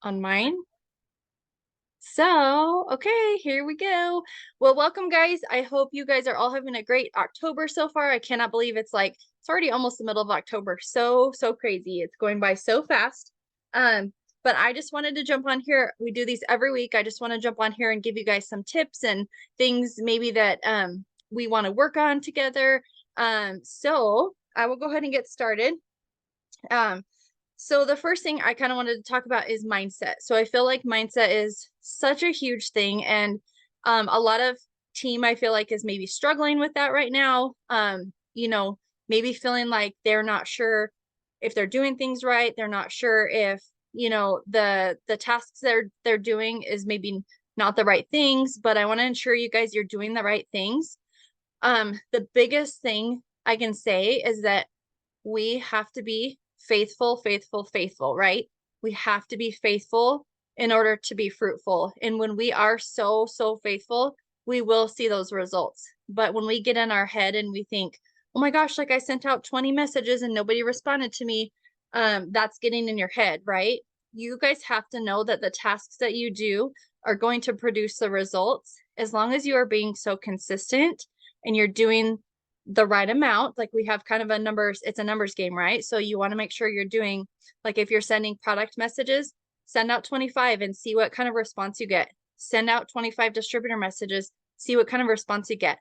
On mine. So, okay, here we go. Well, welcome guys. I hope you guys are all having a great October so far. I cannot believe it's already almost the middle of October. So crazy. It's going by so fast. Um, but I just wanted to jump on here. We do these every week. I just want to jump on here and give you guys some tips and things maybe that we want to work on together. So I will go ahead and get started. Um, so the first thing I kind of wanted to talk about is mindset. So I feel like mindset is such a huge thing, and a lot of team I feel like is maybe struggling with that right now. Maybe feeling like they're not sure if they're doing things right. They're not sure if the tasks they're doing is maybe not the right things. But I want to ensure you guys you're doing the right things. The biggest thing I can say is that we have to be faithful, right? We have to be faithful in order to be fruitful. And when we are so faithful, we will see those results. But when we get in our head and we think, oh my gosh, like I sent out 20 messages and nobody responded to me, that's getting in your head, right? You guys have to know that the tasks that you do are going to produce the results as long as you are being so consistent and you're doing the right amount. Like we have kind of it's a numbers game, right? So you want to make sure you're doing, like if you're sending product messages, send out 25 and see what kind of response you get. Send out 25 distributor messages, see what kind of response you get.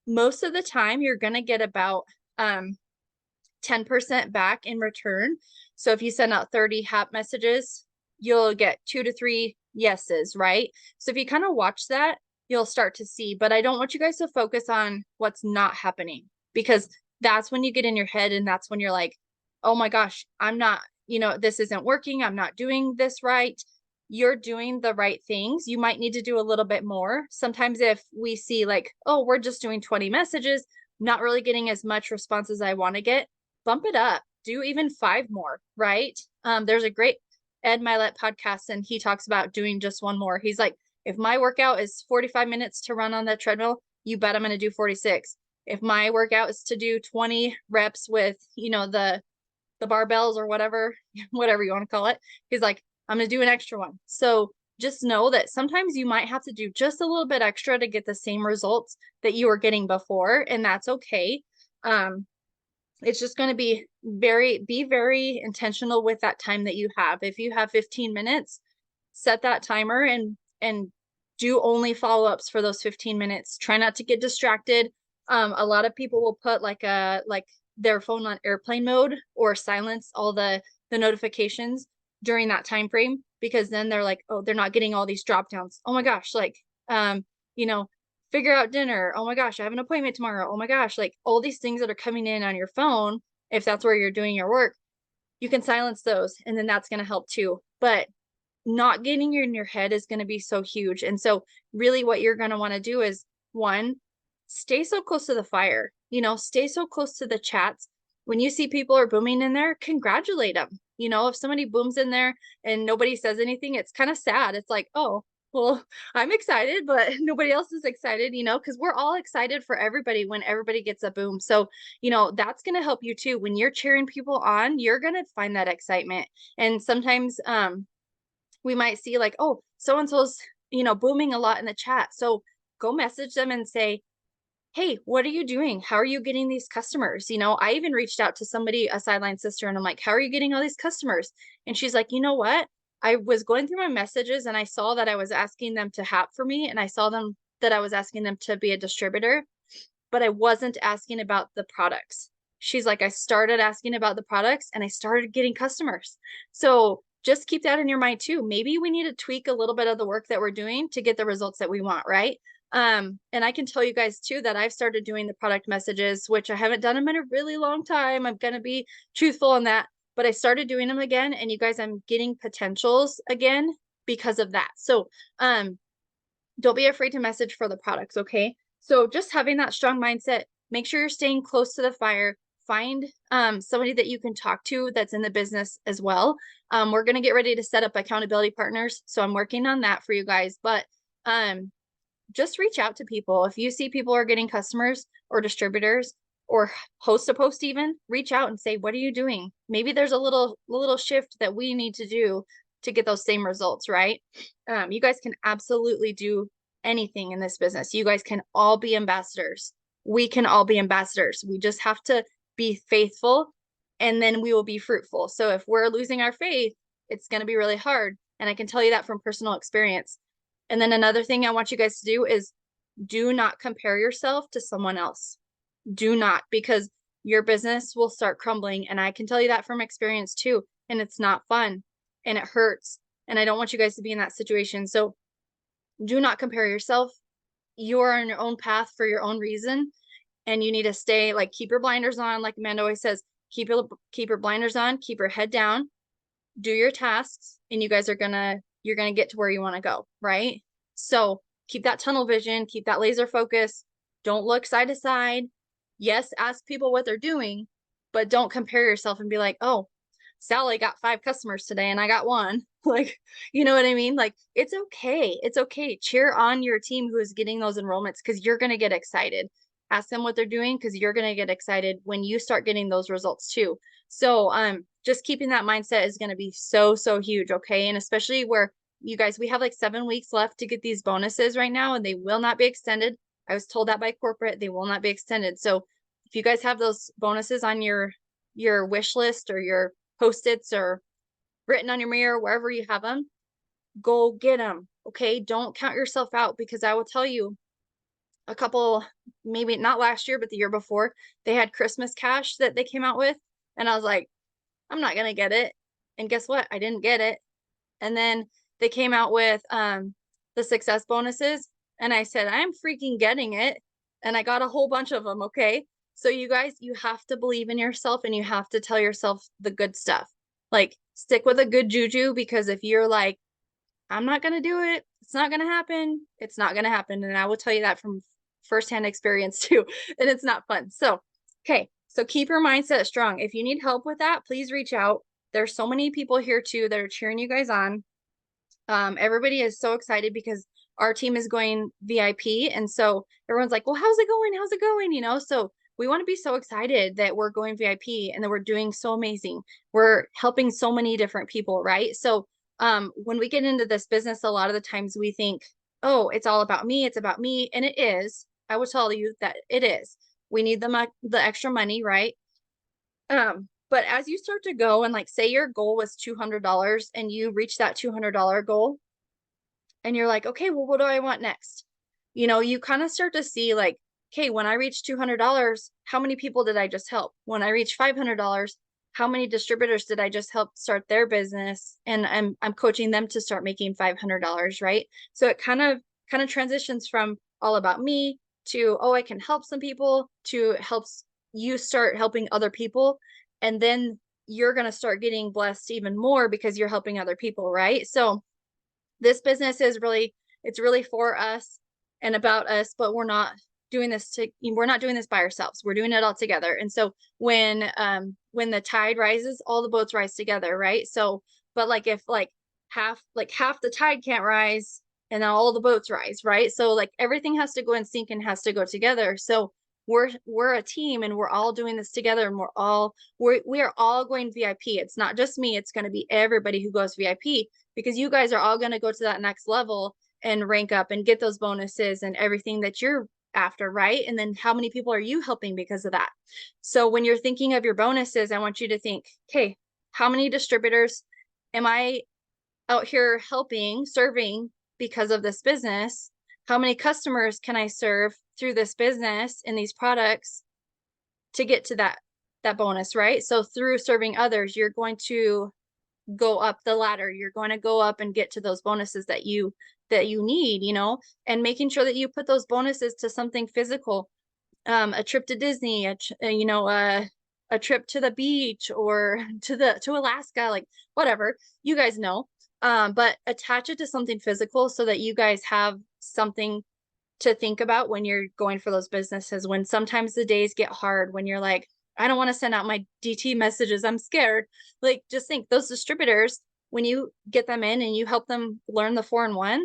Most of the time, you're going to get about 10% back in return. So if you send out 30 HAP messages, you'll get 2 to 3 yeses, right? So if you kind of watch that, you'll start to see. But I don't want you guys to focus on what's not happening, because that's when you get in your head and that's when you're like, oh my gosh, I'm not, this isn't working. I'm not doing this right. You're doing the right things. You might need to do a little bit more. Sometimes if we see like, oh, we're just doing 20 messages, not really getting as much response as I want to get, bump it up, do even 5 more, right? There's a great Ed Milet podcast, and he talks about doing just one more. He's like, if my workout is 45 minutes to run on that treadmill, you bet I'm going to do 46. If my workout is to do 20 reps with, the barbells or whatever, whatever you want to call it, he's like, I'm going to do an extra one. So just know that sometimes you might have to do just a little bit extra to get the same results that you were getting before, and that's okay. It's just going to be very intentional with that time that you have. If you have 15 minutes, set that timer and do only follow-ups for those 15 minutes. Try not to get distracted. A lot of people will put like their phone on airplane mode or silence all the notifications during that time frame, because then they're like, oh, they're not getting all these drop downs. Oh my gosh, like you know, figure out dinner. Oh my gosh, I have an appointment tomorrow. Oh my gosh, like all these things that are coming in on your phone, if that's where you're doing your work, you can silence those and then that's going to help too. But not getting in your head is going to be so huge. And so really what you're going to want to do is, one, stay so close to the fire, stay so close to the chats. When you see people are booming in there, congratulate them. If somebody booms in there and nobody says anything, it's kind of sad. It's like, oh, well, I'm excited, but nobody else is excited, because we're all excited for everybody when everybody gets a boom. So, that's going to help you too. When you're cheering people on, you're going to find that excitement. And sometimes, we might see like, oh, so-and-so's, booming a lot in the chat. So go message them and say, hey, what are you doing? How are you getting these customers? I even reached out to somebody, a sideline sister, and I'm like, how are you getting all these customers? And she's like, you know what? I was going through my messages and I saw that I was asking them to HAP for me. And I saw that I was asking them to be a distributor, but I wasn't asking about the products. She's like, I started asking about the products and I started getting customers. So just keep that in your mind too. Maybe we need to tweak a little bit of the work that we're doing to get the results that we want, right? And I can tell you guys too that I've started doing the product messages, which I haven't done them in a really long time. I'm going to be truthful on that, but I started doing them again. And you guys, I'm getting potentials again because of that. So don't be afraid to message for the products, okay? So just having that strong mindset, make sure you're staying close to the fire. Find somebody that you can talk to that's in the business as well. We're going to get ready to set up accountability partners. So I'm working on that for you guys. But just reach out to people. If you see people are getting customers or distributors or host a post, even reach out and say, what are you doing? Maybe there's a little shift that we need to do to get those same results, right? You guys can absolutely do anything in this business. You guys can all be ambassadors. We can all be ambassadors. We just have to be faithful, and then we will be fruitful. So if we're losing our faith, it's going to be really hard. And I can tell you that from personal experience. And then another thing I want you guys to do is do not compare yourself to someone else. Do not, because your business will start crumbling. And I can tell you that from experience too. And it's not fun and it hurts. And I don't want you guys to be in that situation. So do not compare yourself. You are on your own path for your own reason. And you need to stay, like, keep your blinders on. Like Amanda always says, keep your blinders on, keep your head down, do your tasks, and you guys are you're gonna get to where you want to go, right? So keep that tunnel vision, keep that laser focus. Don't look side to side. Yes, ask people what they're doing, but don't compare yourself and be like, oh, Sally got 5 customers today and I got 1. Like, you know what I mean? Like, it's okay. It's okay. Cheer on your team who is getting those enrollments, because you're going to get excited. Ask them what they're doing, because you're going to get excited when you start getting those results too. So just keeping that mindset is going to be so, so huge. Okay. And especially where you guys, we have like 7 weeks left to get these bonuses right now, and they will not be extended. I was told that by corporate, they will not be extended. So if you guys have those bonuses on your wish list or your Post-its or written on your mirror, wherever you have them, go get them. Okay. Don't count yourself out, because I will tell you, a couple, maybe not last year, but the year before, they had Christmas cash that they came out with. And I was like, I'm not going to get it. And guess what? I didn't get it. And then they came out with the success bonuses. And I said, I'm freaking getting it. And I got a whole bunch of them. Okay. So you guys, you have to believe in yourself, and you have to tell yourself the good stuff. Like, stick with a good juju, because if you're like, I'm not going to do it, it's not going to happen, it's not going to happen. And I will tell you that from firsthand experience too. And it's not fun. So, okay. So keep your mindset strong. If you need help with that, please reach out. There's so many people here too that are cheering you guys on. Everybody is so excited because our team is going VIP. And so everyone's like, well, how's it going? How's it going? You know, so we want to be so excited that we're going VIP and that we're doing so amazing. We're helping so many different people, right? So when we get into this business, a lot of the times we think, oh, it's all about me. It's about me. And it is. I will tell you that it is. We need the extra money, right? But as you start to go, and like, say your goal was $200 and you reach that $200 goal, and you're like, okay, well, what do I want next? You know, you kind of start to see like, okay, when I reach $200, how many people did I just help? When I reach $500, how many distributors did I just help start their business? And I'm coaching them to start making $500, right? So it kind of transitions from all about me to, oh, I can help some people, to helps you start helping other people. And then you're going to start getting blessed even more because you're helping other people, right? So this business is really, it's really for us and about us, but we're not doing this by ourselves. We're doing it all together. And so when the tide rises, all the boats rise together, right? So, but like, if half the tide can't rise, and then all the boats rise, right? So like, everything has to go in sync and has to go together. So we're a team, and we're all doing this together, and we are all going VIP. It's not just me, it's going to be everybody who goes VIP, because you guys are all going to go to that next level and rank up and get those bonuses and everything that you're after, right? And then how many people are you helping because of that? So when you're thinking of your bonuses, I want you to think, okay, how many distributors am I out here helping, serving because of this business? How many customers can I serve through this business and these products to get to that bonus, right? So through serving others, you're going to go up the ladder. You're going to go up and get to those bonuses that you need, you know, and making sure that you put those bonuses to something physical, a trip to Disney, a trip to the beach, or to Alaska, like whatever, you guys know. But attach it to something physical so that you guys have something to think about when you're going for those businesses, when sometimes the days get hard, when you're like, I don't want to send out my DT messages, I'm scared. Like, just think, those distributors, when you get them in and you help them learn the 4-in-1,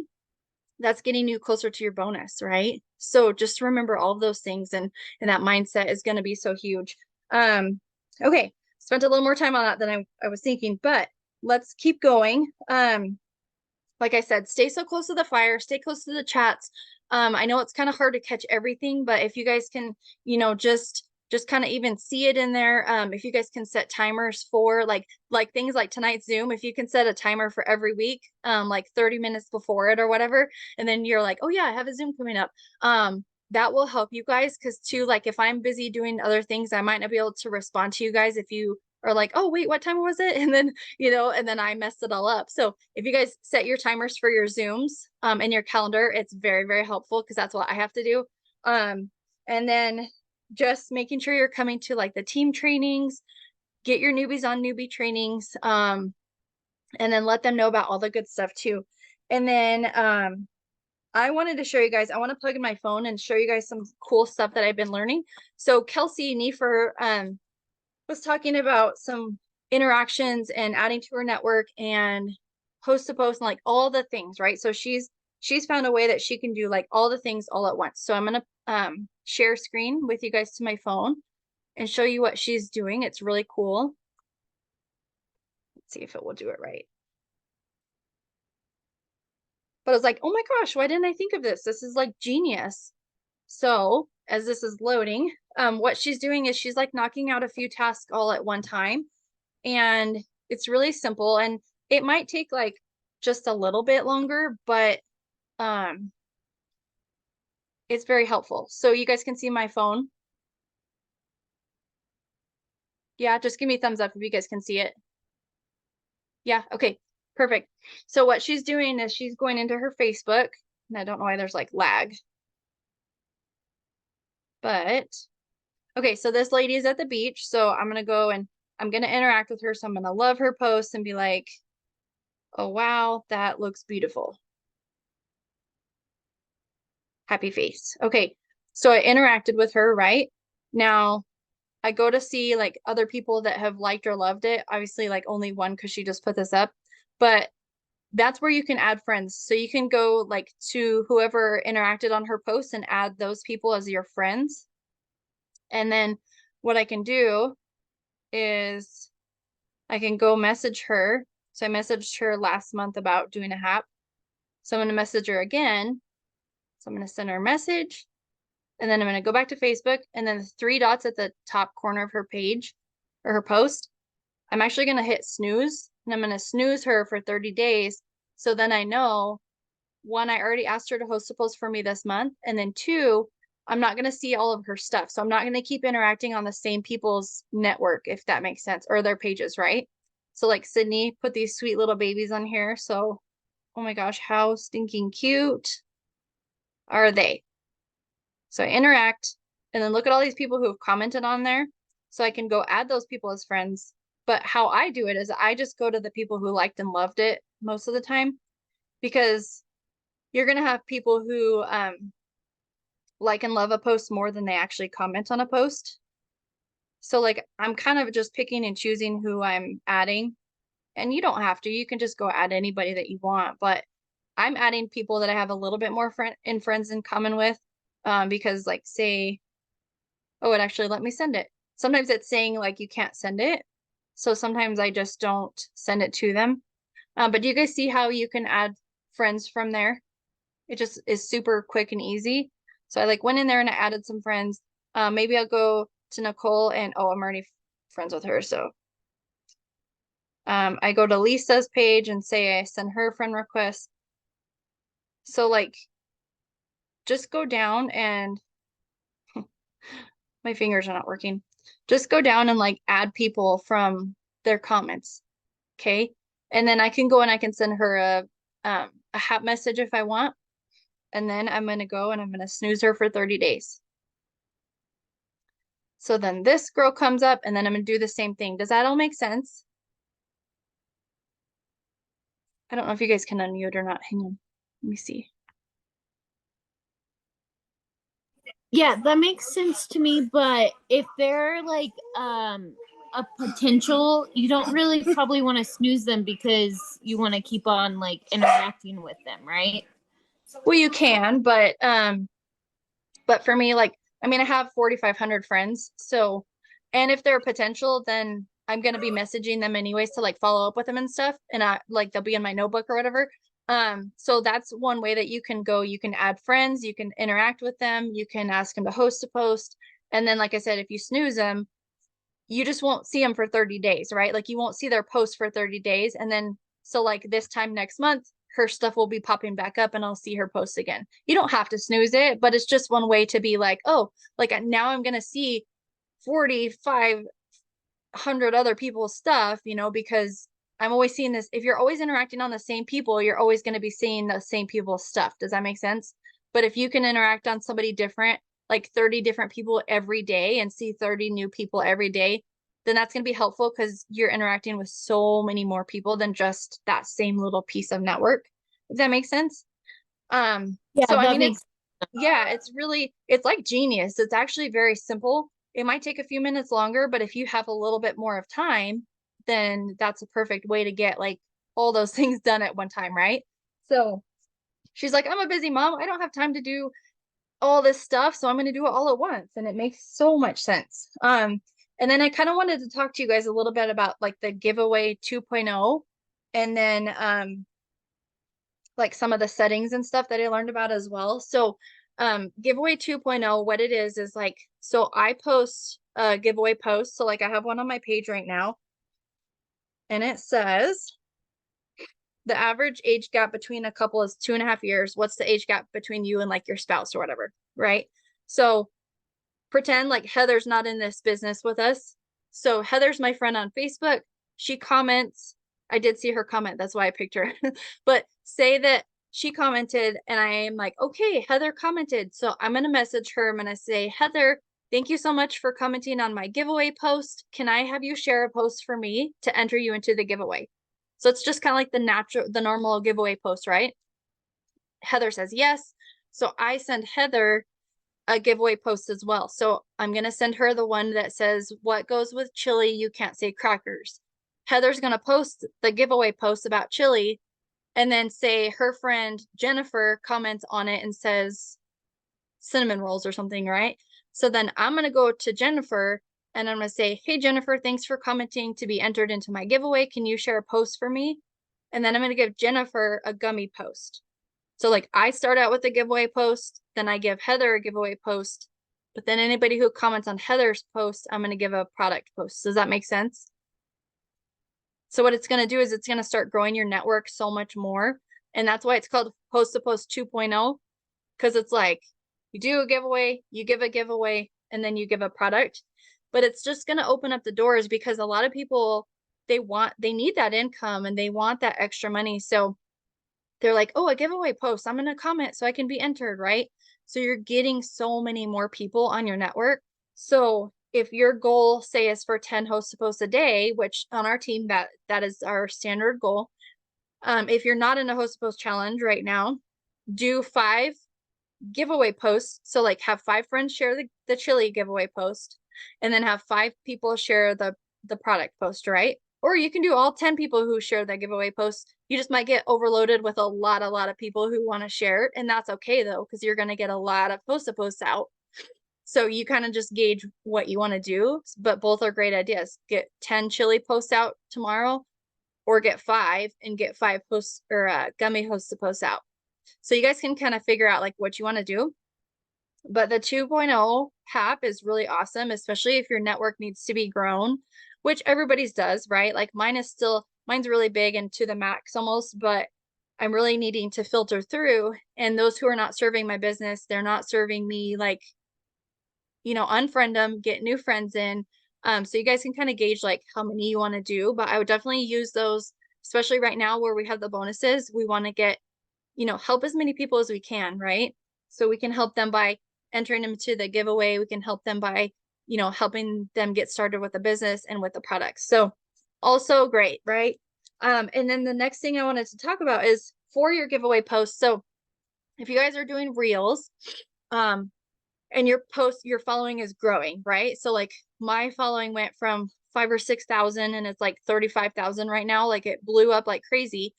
that's getting you closer to your bonus, right? So just remember all of those things, and that mindset is going to be so huge. Okay, spent a little more time on that than I was thinking, but let's keep going. Like I said, stay so close to the fire, stay close to the chats. I know it's kind of hard to catch everything, but if you guys can, you know, just kind of even see it in there. If you guys can set timers for like things like tonight's Zoom, if you can set a timer for every week, like 30 minutes before it or whatever, and then you're like, oh yeah, I have a Zoom coming up. That will help you guys, because too, like if I'm busy doing other things, I might not be able to respond to you guys if you are like, oh wait, what time was it? And then, you know, and then I messed it all up. So if you guys set your timers for your Zooms in your calendar, it's very, very helpful, because that's what I have to do. And then just making sure you're coming to like the team trainings, get your newbies on newbie trainings, and then let them know about all the good stuff too. And then I wanted to show you guys, I want to plug in my phone and show you guys some cool stuff that I've been learning. So Kelsey Nefer was talking about some interactions and adding to her network and post to post and like all the things, right? So she's found a way that she can do like all the things all at once. So I'm going to share screen with you guys to my phone and show you what she's doing. It's really cool. Let's see if it will do it right. But I was like, oh my gosh, why didn't I think of this? This is like genius. So as this is loading, what she's doing is she's like knocking out a few tasks all at one time. And it's really simple, and it might take like just a little bit longer, but it's very helpful. So you guys can see my phone. Yeah, just give me a thumbs up if you guys can see it. Yeah, okay, perfect. So what she's doing is she's going into her Facebook, and I don't know why there's like lag. But okay, so this lady is at the beach, so I'm gonna go and I'm gonna interact with her. So I'm gonna love her post and be like, oh wow, that looks beautiful. Happy face. Okay, so I interacted with her, right? Now I go to see like other people that have liked or loved it. Obviously, like only one, because she just put this up, but that's where you can add friends. So you can go like to whoever interacted on her post and add those people as your friends. And then what I can do is I can go message her. So I messaged her last month about doing a HAP. So I'm going to message her again. So I'm going to send her a message, and then I'm going to go back to Facebook, and then the 3 dots at the top corner of her page or her post, I'm actually going to hit snooze, and I'm going to snooze her for 30 days. So then I know, 1, I already asked her to host a post for me this month. And then 2, I'm not going to see all of her stuff. So I'm not going to keep interacting on the same people's network, if that makes sense, or their pages, right? So like Sydney put these sweet little babies on here. So, oh my gosh, how stinking cute are they? So I interact, and then look at all these people who have commented on there. So I can go add those people as friends. But how I do it is I just go to the people who liked and loved it most of the time, because you're going to have people who like and love a post more than they actually comment on a post. So like I'm kind of just picking and choosing who I'm adding. And you don't have to. You can just go add anybody that you want. But I'm adding people that I have a little bit more friends in common with, because like say, oh, it actually let me send it. Sometimes it's saying like you can't send it. So sometimes I just don't send it to them. But do you guys see how you can add friends from there? It just is super quick and easy. So I like went in there and I added some friends. Maybe I'll go to Nicole and, oh, I'm already friends with her. So I go to Lisa's page and say I send her a friend request. So like just go down and my fingers are not working. Just go down and like add people from their comments. Okay. And then I can go and I can send her a HAP message if I want. And then I'm going to go and I'm going to snooze her for 30 days. So then this girl comes up, and then I'm going to do the same thing. Does that all make sense? I don't know if you guys can unmute or not. Hang on. Let me see. Yeah, that makes sense to me, but if they're like a potential, you don't really probably want to snooze them because you want to keep on like interacting with them, right? Well, you can, but for me, like, I mean, I have 4,500 friends. So, and if they're a potential, then I'm going to be messaging them anyways to like follow up with them and stuff. And I like, they'll be in my notebook or whatever. So that's one way that you can go. You can add friends, you can interact with them, you can ask them to host a post. And then, like I said, if you snooze them, you just won't see them for 30 days, right? Like you won't see their post for 30 days. And then, so like this time next month, her stuff will be popping back up and I'll see her post again. You don't have to snooze it, but it's just one way to be like, oh, like now I'm going to see 4,500 other people's stuff, you know, because I'm always seeing this. If you're always interacting on the same people, you're always going to be seeing the same people's stuff. Does that make sense? But if you can interact on somebody different, like 30 different people every day and see 30 new people every day, then that's going to be helpful because you're interacting with so many more people than just that same little piece of network. If that makes sense. Yeah, So I that mean, makes yeah, it's like genius. It's actually very simple. It might take a few minutes longer, but if you have a little bit more of time, then that's a perfect way to get like all those things done at one time, right? So she's like, I'm a busy mom. I don't have time to do all this stuff, so I'm going to do it all at once. And it makes so much sense. And then I kind of wanted to talk to you guys a little bit about like the giveaway 2.0 and then like some of the settings and stuff that I learned about as well. So giveaway 2.0, what it is like, so I post a giveaway post. So like I have one on my page right now and it says the average age gap between a couple is 2.5 years. What's the age gap between you and like your spouse or whatever, right? So pretend like Heather's not in this business with us. So Heather's my friend on Facebook. She comments. I did see her comment. That's why I picked her. But say that she commented and I am like, okay, Heather commented. So I'm going to message her. I'm going to say, Heather, thank you so much for commenting on my giveaway post. Can I have you share a post for me to enter you into the giveaway? So it's just kind of like the normal giveaway post, right? Heather says yes. So I send Heather a giveaway post as well. So I'm going to send her the one that says, what goes with chili? You can't say crackers. Heather's going to post the giveaway post about chili and then say her friend Jennifer comments on it and says cinnamon rolls or something, right? So then I'm going to go to Jennifer and I'm going to say, hey, Jennifer, thanks for commenting to be entered into my giveaway. Can you share a post for me? And then I'm going to give Jennifer a gummy post. So like I start out with a giveaway post, then I give Heather a giveaway post, but then anybody who comments on Heather's post, I'm going to give a product post. Does that make sense? So what it's going to do is it's going to start growing your network so much more. And that's why it's called Post to Post 2.0, because it's like you do a giveaway, you give a giveaway, and then you give a product. But it's just going to open up the doors because a lot of people, they need that income and they want that extra money. So they're like, oh, a giveaway post, I'm going to comment so I can be entered, right? So you're getting so many more people on your network. So if your goal, say, is for 10 hosts to post a day, which on our team, that is our standard goal. If you're not in a host to post challenge right now, do 5 giveaway posts. So like have 5 friends share the chili giveaway post and then have 5 people share the product post, right? Or you can do all 10 people who share that giveaway post. You just might get overloaded with a lot of people who want to share it. And that's okay though, because you're going to get a lot of posts out. So you kind of just gauge what you want to do, but both are great ideas. Get 10 chili posts out tomorrow or get 5 and get 5 posts or gummy hosts to post out. So you guys can kind of figure out like what you want to do. But the 2.0 HAP is really awesome, especially if your network needs to be grown, which everybody's does, right? Like mine's really big and to the max almost, but I'm really needing to filter through. And those who are not serving my business, they're not serving me, like, you know, unfriend them, get new friends in. So you guys can kind of gauge like how many you want to do, but I would definitely use those, especially right now where we have the bonuses. We want to get, you know, help as many people as we can, right? So we can help them by entering them to the giveaway. We can help them by, you know, helping them get started with the business and with the products. So also great, right? And then the next thing I wanted to talk about is for your giveaway posts. So if you guys are doing reels, and your following is growing, right? So like my following went from 5 or 6,000 and it's like 35,000 right now. Like it blew up like crazy.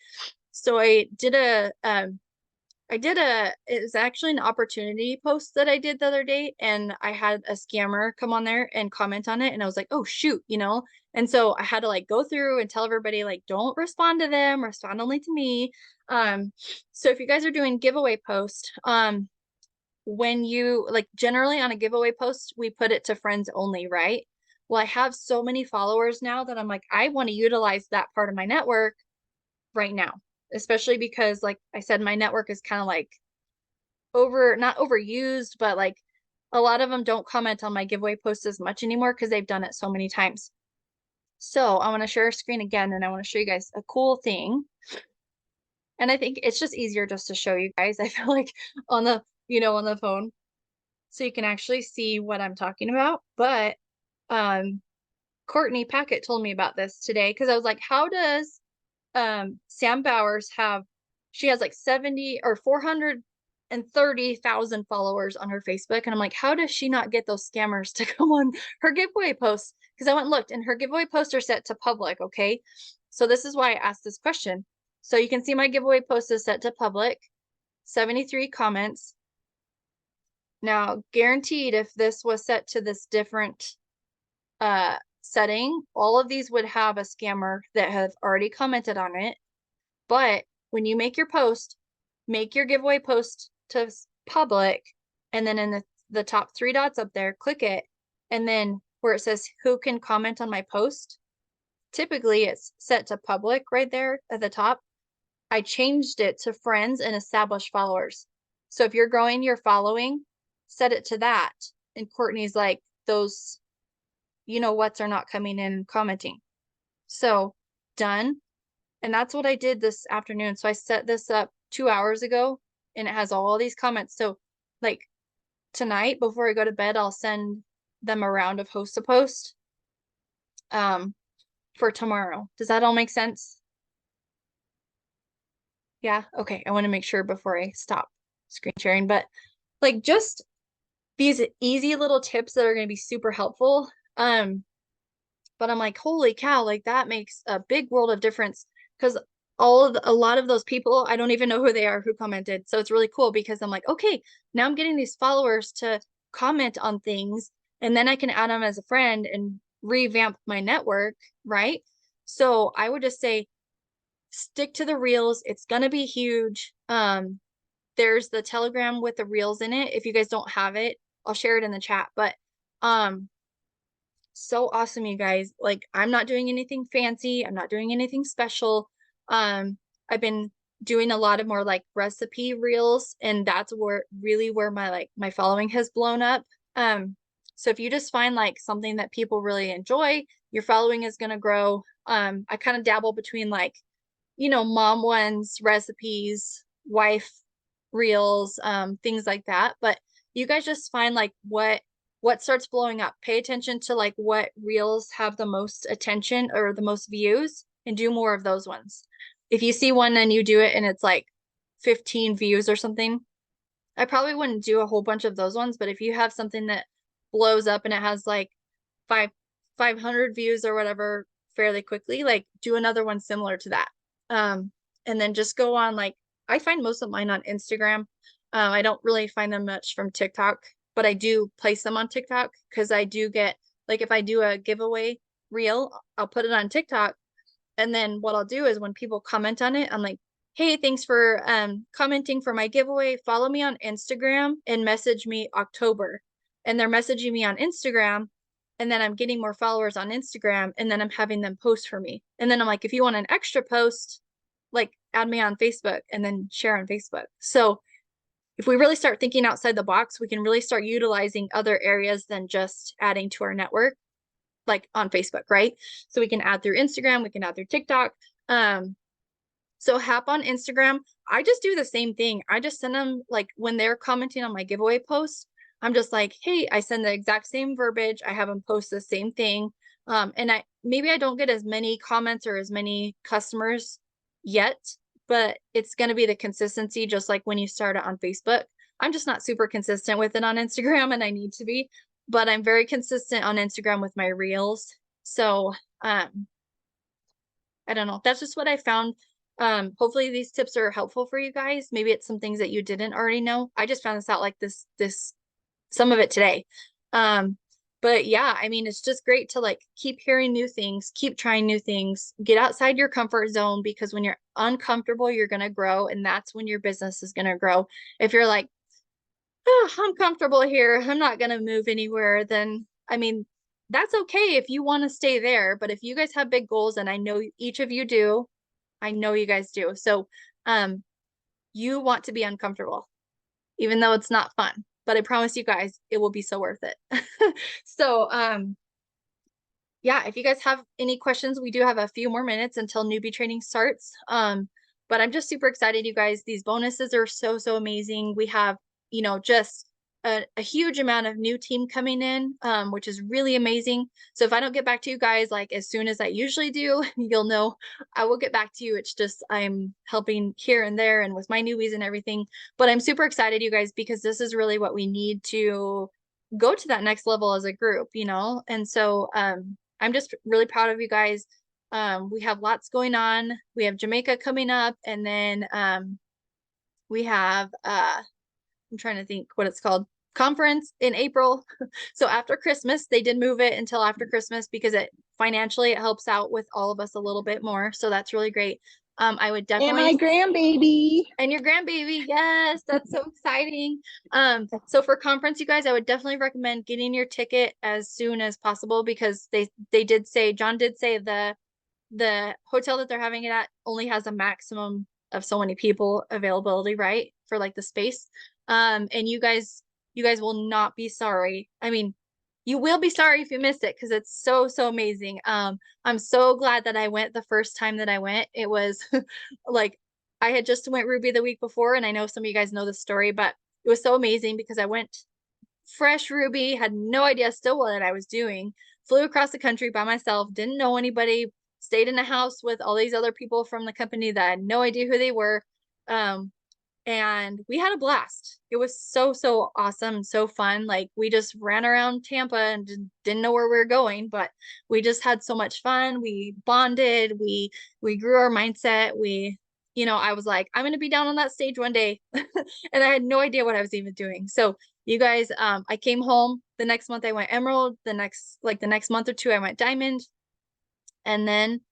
So I did it was actually an opportunity post that I did the other day, and I had a scammer come on there and comment on it, and I was like, oh shoot, you know, And so I had to like go through and tell everybody like, don't respond to them, respond only to me. So if you guys are doing giveaway post, when you like generally on a giveaway post, we put it to friends only, right? Well, I have so many followers now that I'm like, I want to utilize that part of my network right now, especially because like I said, my network is kind of like not overused, but like a lot of them don't comment on my giveaway posts as much anymore because they've done it so many times. So I want to share a screen again and I want to show you guys a cool thing. And I think it's just easier just to show you guys. I feel like on the, on the phone. So you can actually see what I'm talking about. But Courtney Packett told me about this today because I was like, how does Sam Bowers she has like 70 or 430,000 followers on her Facebook. And I'm like, how does she not get those scammers to come on her giveaway posts? Because I went and looked and her giveaway posts are set to public. Okay. So this is why I asked this question. So you can see my giveaway post is set to public, 73 comments. Now, guaranteed if this was set to this different setting, all of these would have a scammer that have already commented on it. But when you make your post, make your giveaway post to public, and then in the top 3 dots up there, click it, and then where it says who can comment on my post, typically it's set to public right there at the top. I changed it to friends and established followers. So if you're growing your following, set it to that. And Courtney's like, those whats are not coming in and commenting. So done. And that's what I did this afternoon. So I set this up 2 hours ago and it has all these comments. So like tonight before I go to bed, I'll send them a round of host to post for tomorrow. Does that all make sense? Yeah. Okay. I want to make sure before I stop screen sharing, but like just these easy little tips that are going to be super helpful. But I'm like, holy cow, like that makes a big world of difference because a lot of those people, I don't even know who they are who commented. So it's really cool because I'm like, okay, now I'm getting these followers to comment on things and then I can add them as a friend and revamp my network, right? So I would just say stick to the reels. It's gonna be huge. There's the Telegram with the reels in it. If you guys don't have it, I'll share it in the chat. But so awesome, you guys. Like I'm not doing anything fancy. I'm not doing anything special. I've been doing a lot of more like recipe reels, and that's where my following has blown up. So if you just find like something that people really enjoy, your following is gonna grow. I kind of dabble between like, mom ones, recipes, wife reels, things like that. But you guys just find like what starts blowing up. Pay attention to like what reels have the most attention or the most views and do more of those ones. If you see one and you do it and it's like 15 views or something, I probably wouldn't do a whole bunch of those ones. But if you have something that blows up and it has like 500 views or whatever fairly quickly, like do another one similar to that. And then just go on, like I find most of mine on Instagram. I don't really find them much from TikTok, but I do place them on TikTok because I do get, like if I do a giveaway reel, I'll put it on TikTok. And then what I'll do is when people comment on it, I'm like, hey, thanks for commenting for my giveaway. Follow me on Instagram and message me October. And they're messaging me on Instagram. And then I'm getting more followers on Instagram. And then I'm having them post for me. And then I'm like, if you want an extra post, like add me on Facebook and then share on Facebook. So if we really start thinking outside the box, we can really start utilizing other areas than just adding to our network, like on Facebook, right? So we can add through Instagram, we can add through TikTok. So hop on Instagram. I just do the same thing. I just send them like when they're commenting on my giveaway posts, I'm just like, hey, I send the exact same verbiage. I have them post the same thing. And maybe I don't get as many comments or as many customers yet, but it's going to be the consistency, just like when you start it on Facebook. I'm just not super consistent with it on Instagram, and I need to be, but I'm very consistent on Instagram with my reels. So I don't know. That's just what I found. Hopefully these tips are helpful for you guys. Maybe it's some things that you didn't already know. I just found this out like this some of it today. But But yeah, I mean, it's just great to like keep hearing new things, keep trying new things, get outside your comfort zone, because when you're uncomfortable, you're going to grow, and that's when your business is going to grow. If you're like, oh, I'm comfortable here, I'm not going to move anywhere, then I mean, that's okay if you want to stay there. But if you guys have big goals, and I know each of you do, I know you guys do. So, you want to be uncomfortable, even though it's not fun. But I promise you guys, it will be so worth it. So, yeah, if you guys have any questions, we do have a few more minutes until newbie training starts. But I'm just super excited, you guys. These bonuses are so, so amazing. We have, you know, just a huge amount of new team coming in, which is really amazing. So if I don't get back to you guys like as soon as I usually do, you'll know I will get back to you. It's just I'm helping here and there and with my newbies and everything. But I'm super excited, you guys, because this is really what we need to go to that next level as a group, you know? And so I'm just really proud of you guys. We have lots going on. We have Jamaica coming up, and then we have I'm trying to think what it's called, conference in April. So after Christmas, they did move it until after Christmas because it financially it helps out with all of us a little bit more. So that's really great. I would And definitely my grandbaby. and your grandbaby, yes, that's so exciting. So for conference, you guys, I would definitely recommend getting your ticket as soon as possible, because they did say, John did say the hotel that they're having it at only has a maximum of so many people availability, right? For like the space. And you guys will not be sorry. I mean, you will be sorry if you miss it, because it's so, so amazing. I'm so glad that I went the first time that I went. It was like I had just went Ruby the week before, and I know some of you guys know the story, but it was so amazing because I went fresh Ruby, had no idea still what I was doing, flew across the country by myself, didn't know anybody, stayed in a house with all these other people from the company that I had no idea who they were. And we had a blast. It was so, so awesome, so fun. Like we just ran around Tampa and didn't know where we were going, but we just had so much fun. We bonded, we grew our mindset. We, you know, I was like, I'm gonna be down on that stage one day. And I had no idea what I was even doing. So you guys, I came home the next month, I went Emerald, the next month or two, I went Diamond, and then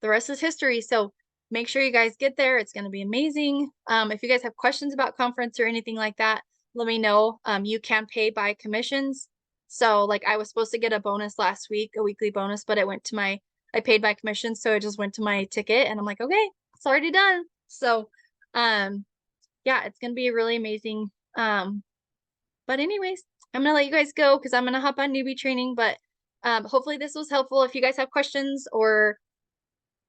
the rest is history. So make sure you guys get there. It's going to be amazing. If you guys have questions about conference or anything like that, let me know. You can pay by commissions. So like I was supposed to get a bonus last week, a weekly bonus, but I paid by commission. So it just went to my ticket, and I'm like, okay, it's already done. So, yeah, it's going to be really amazing. But anyways, I'm going to let you guys go because I'm going to hop on newbie training, but hopefully this was helpful. If you guys have questions or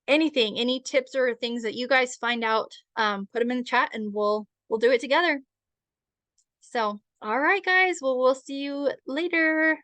anything, any tips or things that you guys find out, put them in the chat and we'll do it together. So, all right, guys. Well, we'll see you later.